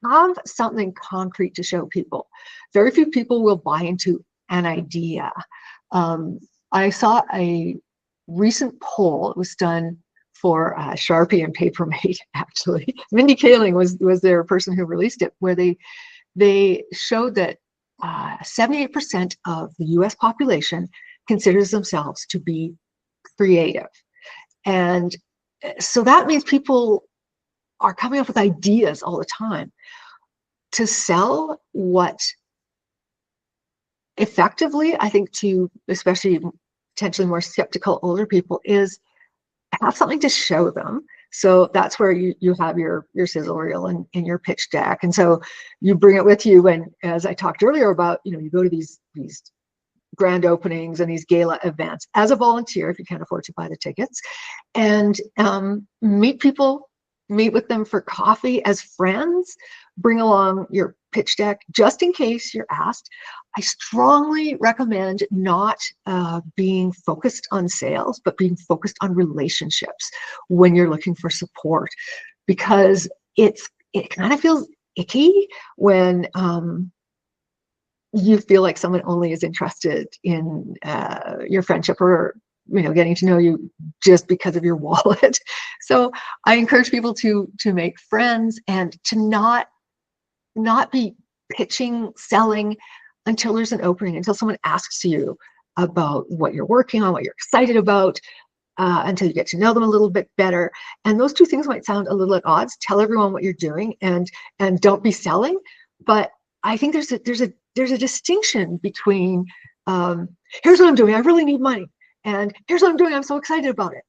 Have something concrete to show people. Very few people will buy into an idea. I saw a recent poll. It was done for Sharpie and Papermate, actually. Mindy Kaling was their person who released it, where they showed that 78% of the US population considers themselves to be creative. And so that means people are coming up with ideas all the time. To sell what effectively, I think, to especially potentially more skeptical older people, is have something to show them So that's where you have your sizzle reel and your pitch deck. And so you bring it with you. And as I talked earlier about, you go to these grand openings and these gala events as a volunteer, if you can't afford to buy the tickets, and meet people, meet with them for coffee as friends, bring along your pitch deck just in case you're asked. I strongly recommend not being focused on sales, but being focused on relationships when you're looking for support, because it kind of feels icky when you feel like someone only is interested in your friendship or getting to know you just because of your wallet. So I encourage people to make friends and to not be pitching, selling until there's an opening, until someone asks you about what you're working on, what you're excited about, until you get to know them a little bit better. And those two things might sound a little at odds. Tell everyone what you're doing and don't be selling. But I think there's a distinction between here's what I'm doing, I really need money, and here's what I'm doing, I'm so excited about it.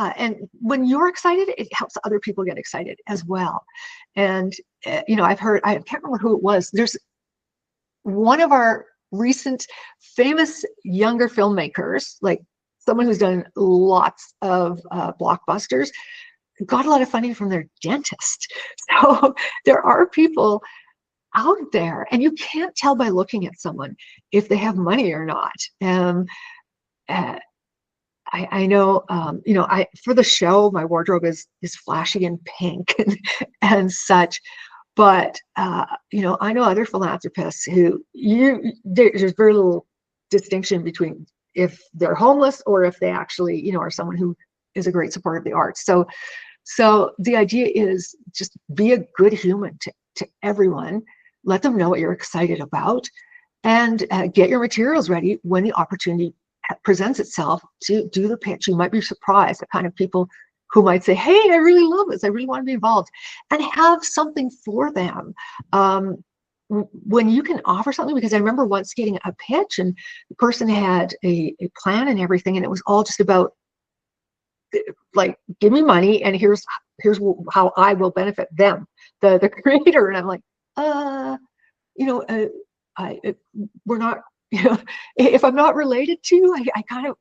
And when you're excited, it helps other people get excited as well. And I've heard, I can't remember who it was, there's one of our recent famous younger filmmakers, like someone who's done lots of blockbusters, got a lot of funding from their dentist. So there are people out there, and you can't tell by looking at someone if they have money or not. I know, for the show, my wardrobe is flashy and pink and such. But I know other philanthropists who there's very little distinction between if they're homeless or if they actually are someone who is a great supporter of the arts. So the idea is just be a good human to everyone. Let them know what you're excited about, and get your materials ready when the opportunity presents itself to do the pitch. You might be surprised at kind of people who might say, hey, I really love this, I really want to be involved, and have something for them. When you can offer something, because I remember once getting a pitch and the person had a plan and everything, and it was all just about like, give me money and here's how I will benefit them, the creator. And I'm like, we're not, if I'm not related to, I kind of,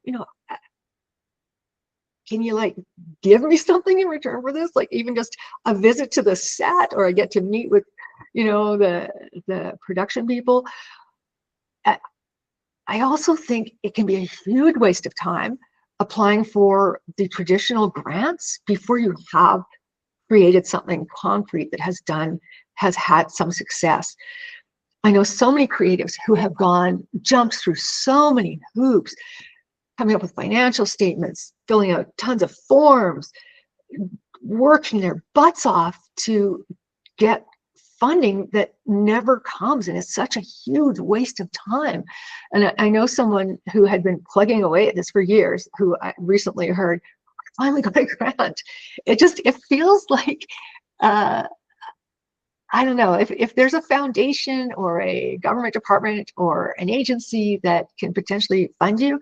can you like give me something in return for this? Like even just a visit to the set, or I get to meet with, the production people. I also think it can be a huge waste of time applying for the traditional grants before you have created something concrete that has had some success. I know so many creatives who have jumped through so many hoops, coming up with financial statements, filling out tons of forms, working their butts off to get funding that never comes, and it's such a huge waste of time. And I know someone who had been plugging away at this for years, who I recently heard finally got a grant. It feels like I don't know, if there's a foundation or a government department or an agency that can potentially fund you,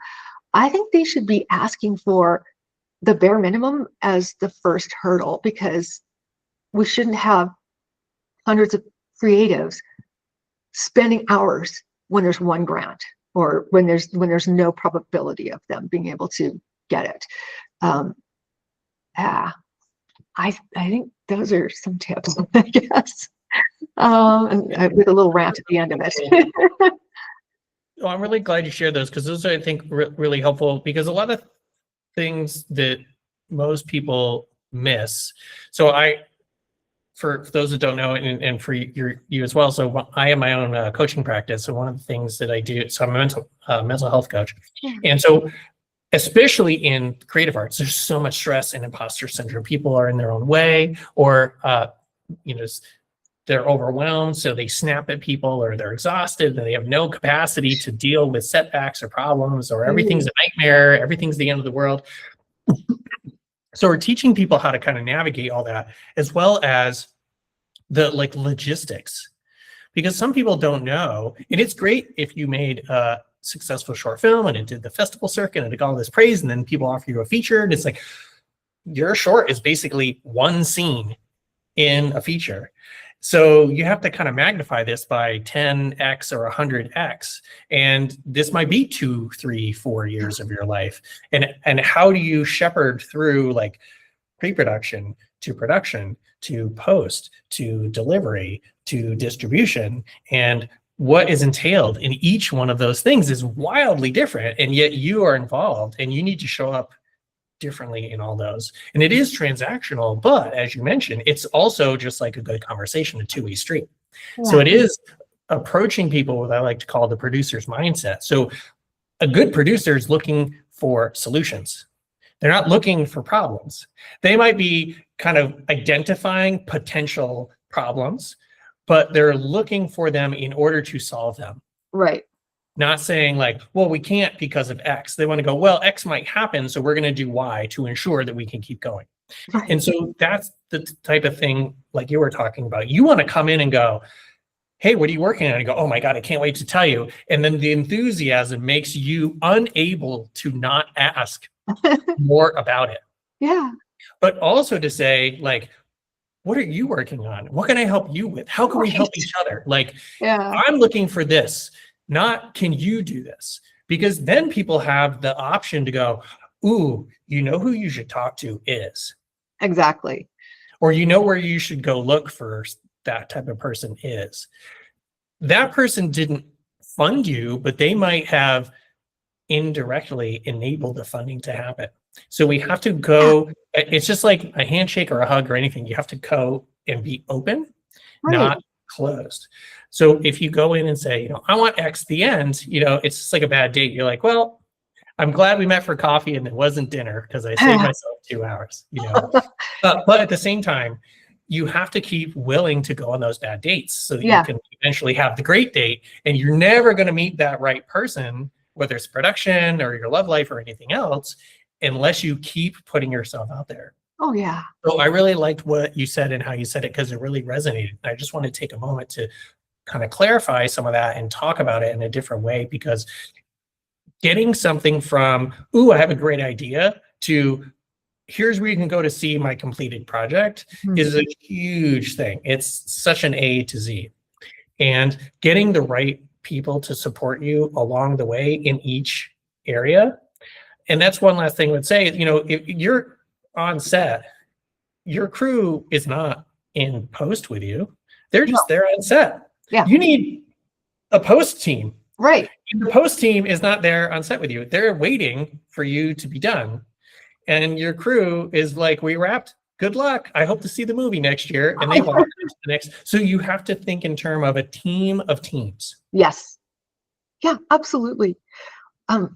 I think they should be asking for the bare minimum as the first hurdle, because we shouldn't have hundreds of creatives spending hours when there's one grant, or when there's no probability of them being able to get it. I think those are some tips, I guess. And with a little rant at the end of it. Well, I'm really glad you shared those, because those are, I think, really helpful, because a lot of things that most people miss. So for those that don't know, and for you as well, so I have my own coaching practice. So one of the things that I do, so I'm a mental health coach. Yeah. And so especially in creative arts, there's so much stress and imposter syndrome. People are in their own way, or they're overwhelmed, so they snap at people, or they're exhausted and they have no capacity to deal with setbacks or problems, or everything's a nightmare, everything's the end of the world. So we're teaching people how to kind of navigate all that, as well as the logistics, because some people don't know. And it's great if you made a successful short film and it did the festival circuit and it got all this praise, and then people offer you a feature, and it's like, your short is basically one scene in a feature. So you have to kind of magnify this by 10x or 100x. And this might be 2, 3, 4 years of your life. And how do you shepherd through like pre-production to production to post to delivery to distribution, and what is entailed in each one of those things is wildly different, and yet you are involved and you need to show up differently in all those. And it is transactional, but as you mentioned, it's also just like a good conversation, a two-way street. Yeah. So it is approaching people with what I like to call the producer's mindset. So a good producer is looking for solutions. They're not looking for problems. They might be kind of identifying potential problems, but they're looking for them in order to solve them. Right. Not saying like, well, we can't because of X. They want to go, well, X might happen, so we're going to do Y to ensure that we can keep going. Right. And so that's the type of thing like you were talking about. You want to come in and go, hey, what are you working on? And go, oh my God, I can't wait to tell you. And then the enthusiasm makes you unable to not ask more about it. Yeah. But also to say, like, what are you working on? What can I help you with? How can we help each other? Like, yeah. I'm looking for this, not can you do this? Because then people have the option to go, ooh, you know who you should talk to is. Exactly. Or you know where you should go look for that type of person is. That person didn't fund you, but they might have indirectly enabled the funding to happen. So we have to go, it's just like a handshake or a hug or anything. You have to go and be open, Right. not closed. So if you go in and say, you know, I want X at the end, you know, it's just like a bad date. You're like, well, I'm glad we met for coffee and it wasn't dinner because I saved myself 2 hours, you know. But at the same time, you have to keep willing to go on those bad dates so that you can eventually have the great date. And you're never going to meet that right person, whether it's production or your love life or anything else, unless you keep putting yourself out there. Oh, yeah. So I really liked what you said and how you said it because it really resonated. I just want to take a moment to kind of clarify some of that and talk about it in a different way, because getting something from, ooh, I have a great idea, to here's where you can go to see my completed project is a huge thing. It's such an A to Z. And getting the right people to support you along the way in each area. And that's one last thing I would say, you know, if you're on set, your crew is not in post with you. They're just there on set. Yeah. You need a post team. Right. And the post team is not there on set with you. They're waiting for you to be done. And your crew is like, we wrapped. Good luck. I hope to see the movie next year. And they walk into the next. So you have to think in terms of a team of teams. Yes. Yeah, absolutely. I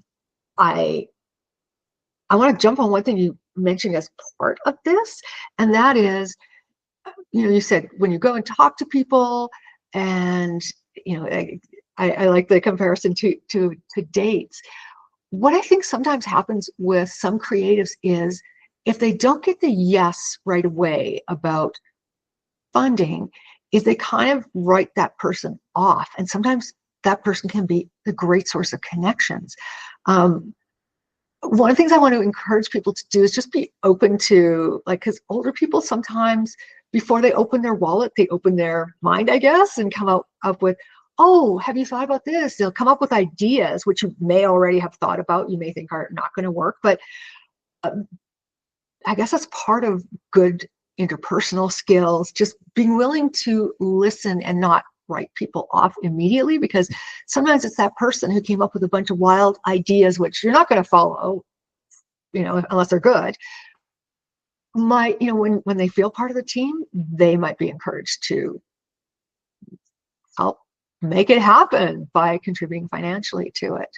want to jump on one thing you mentioned as part of this, and that is, you know, you said when you go and talk to people, and you know, I like the comparison to dates. What I think sometimes happens with some creatives is if they don't get the yes right away about funding, is they kind of write that person off, and sometimes that person can be a great source of connections. One of the things I want to encourage people to do is just be open to, like, because older people sometimes, before they open their wallet, they open their mind, I guess, and come up with, oh, have you thought about this? They'll come up with ideas, which you may already have thought about, you may think are not going to work, but I guess that's part of good interpersonal skills, just being willing to listen and not write people off immediately, because sometimes it's that person who came up with a bunch of wild ideas, which you're not going to follow, you know, unless they're good. You know, when they feel part of the team, they might be encouraged to help make it happen by contributing financially to it.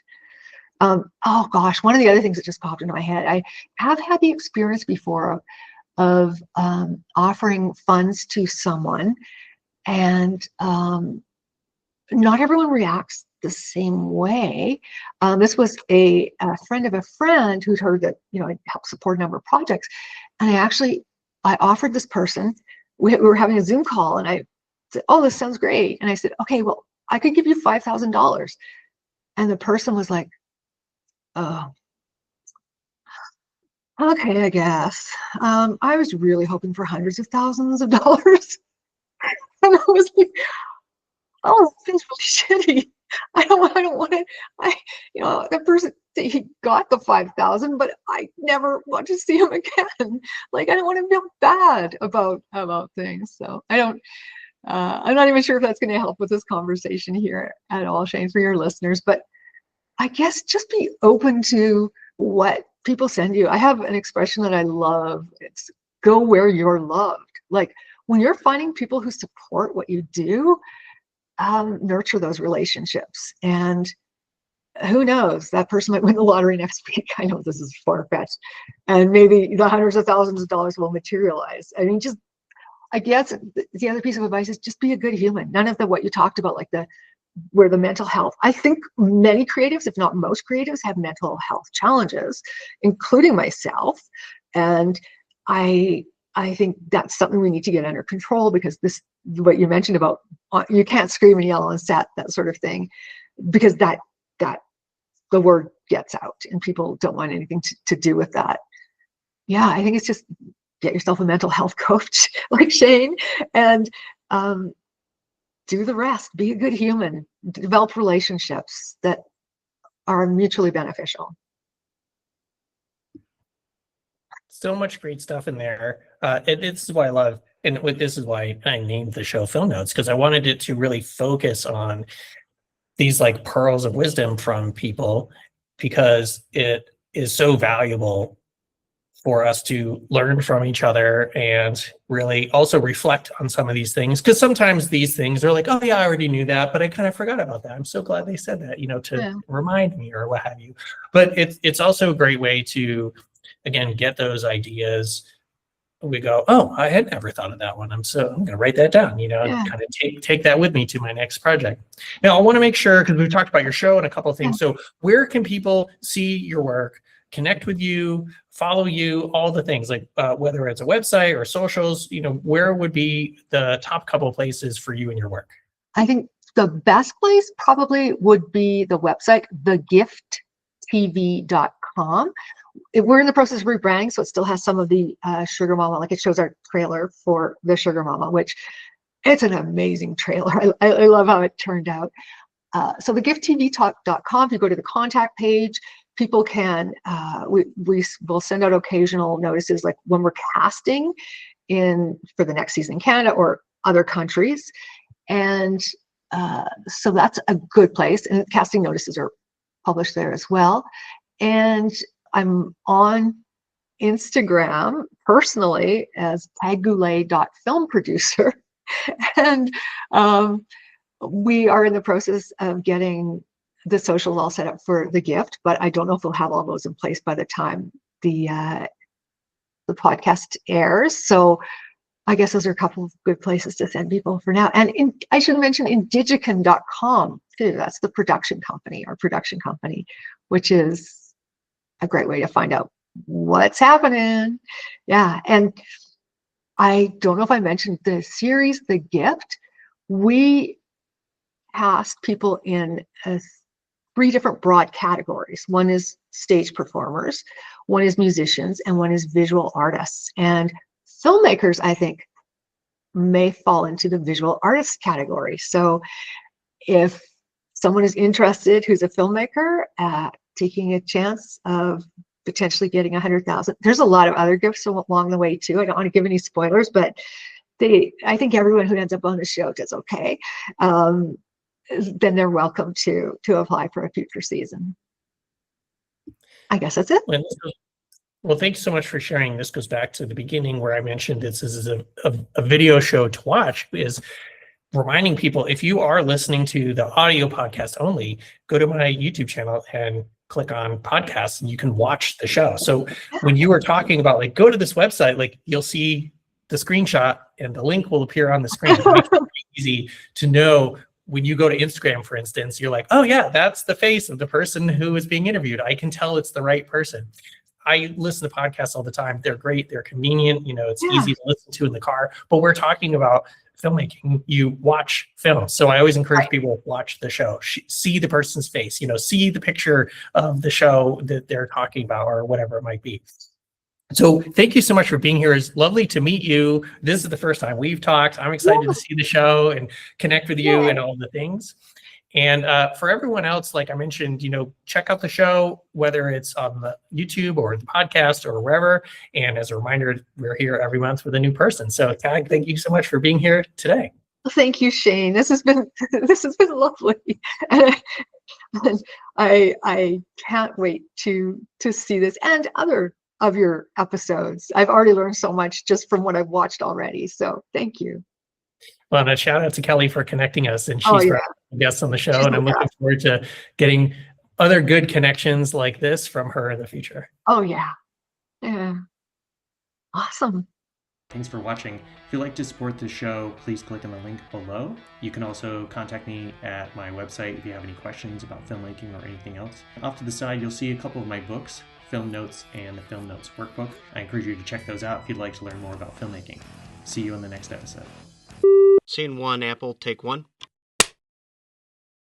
Oh gosh, one of the other things that just popped into my head, I have had the experience before of offering funds to someone, and not everyone reacts the same way. This was a friend of a friend who'd heard that, you know, I helped support a number of projects, and I offered this person, we were having a Zoom call, and I said, oh, this sounds great. And I said, okay, well, I could give you $5,000. And the person was like, oh, Okay, I guess. I was really hoping for hundreds of thousands of dollars. And I was like, oh, that's really shitty. I don't want to, the person, he got the 5,000, but I never want to see him again. Like, I don't want to feel bad about things. So I'm not even sure if that's going to help with this conversation here at all, Shane, for your listeners, but I guess just be open to what people send you. I have an expression that I love. It's go where you're loved. Like when you're finding people who support what you do, nurture those relationships. And who knows, that person might win the lottery next week. I know this is far-fetched. And maybe the hundreds of thousands of dollars will materialize. I mean, just, I guess the other piece of advice is just be a good human. None of what you talked about, like where the mental health, I think many creatives, if not most creatives, have mental health challenges, including myself. And I think that's something we need to get under control, because what you mentioned about you can't scream and yell on set, that sort of thing, because that the word gets out and people don't want anything to do with that. Yeah, I think it's just get yourself a mental health coach like Shane, and do the rest. Be a good human. Develop relationships that are mutually beneficial. So much great stuff in there. This is why I love, and this is why I named the show Film Notes, because I wanted it to really focus on these like pearls of wisdom from people, because it is so valuable for us to learn from each other and really also reflect on some of these things. Because sometimes these things are like, oh yeah, I already knew that, but I kind of forgot about that. I'm so glad they said that, to remind me or what have you. But it's also a great way to, again, get those ideas. We go, oh, I had never thought of that one. I'm going to write that down, and kind of take that with me to my next project. Now, I want to make sure, because we've talked about your show and a couple of things. So where can people see your work, connect with you, follow you, all the things, like whether it's a website or socials, where would be the top couple of places for you and your work? I think the best place probably would be the website, thegifttv.com. We're in the process of rebranding, so it still has some of the Sugar Mama, like it shows our trailer for the Sugar Mama, which it's an amazing trailer. I love how it turned out. So thegifttv.com, if you go to the contact page, people can, we will send out occasional notices, like when we're casting for the next season in Canada or other countries. And so that's a good place, and casting notices are published there as well. And I'm on Instagram personally as @Goulet.filmproducer. And we are in the process of getting the socials all set up for the gift, but I don't know if we'll have all those in place by the time the podcast airs. So I guess those are a couple of good places to send people for now. And I should mention indigicon.com too. That's the production company, which is a great way to find out what's happening. Yeah. And I don't know if I mentioned the series, The Gift. We cast people in 3 different broad categories. One is stage performers, one is musicians, and one is visual artists. And filmmakers, I think, may fall into the visual artists category. So if someone is interested who's a filmmaker, taking a chance of potentially getting 100,000. There's a lot of other gifts along the way too. I don't want to give any spoilers, but I think everyone who ends up on the show does okay. Then they're welcome to apply for a future season. I guess that's it. Well, thanks so much for sharing. This goes back to the beginning where I mentioned this is a video show to watch, is reminding people, if you are listening to the audio podcast only, go to my YouTube channel and click on podcasts and you can watch the show. So when you were talking about like, go to this website, like you'll see the screenshot and the link will appear on the screen. It makes it very easy to know when you go to Instagram, for instance, you're like, oh yeah, that's the face of the person who is being interviewed. I can tell it's the right person. I listen to podcasts all the time. They're great. They're convenient. It's easy to listen to in the car, but we're talking about filmmaking. You watch film. So I always encourage people to watch the show, see the person's face, see the picture of the show that they're talking about or whatever it might be. So thank you so much for being here. It's lovely to meet you. This is the first time we've talked. I'm excited to see the show and connect with you and all the things. And for everyone else, like I mentioned, check out the show, whether it's on the YouTube or the podcast or wherever. And as a reminder, we're here every month with a new person. So Tag, thank you so much for being here today. Thank you, Shane. This has been lovely. And I can't wait to see this and other of your episodes. I've already learned so much just from what I've watched already. So thank you. Well, and a shout out to Kelly for connecting us, and she's a guest on the show, and I'm looking forward to getting other good connections like this from her in the future. Oh yeah. Awesome. Thanks for watching. If you'd like to support the show, please click on the link below. You can also contact me at my website if you have any questions about filmmaking or anything else. Off to the side, you'll see a couple of my books, Film Notes and the Film Notes Workbook. I encourage you to check those out if you'd like to learn more about filmmaking. See you in the next episode. Scene 1, Apple, take 1.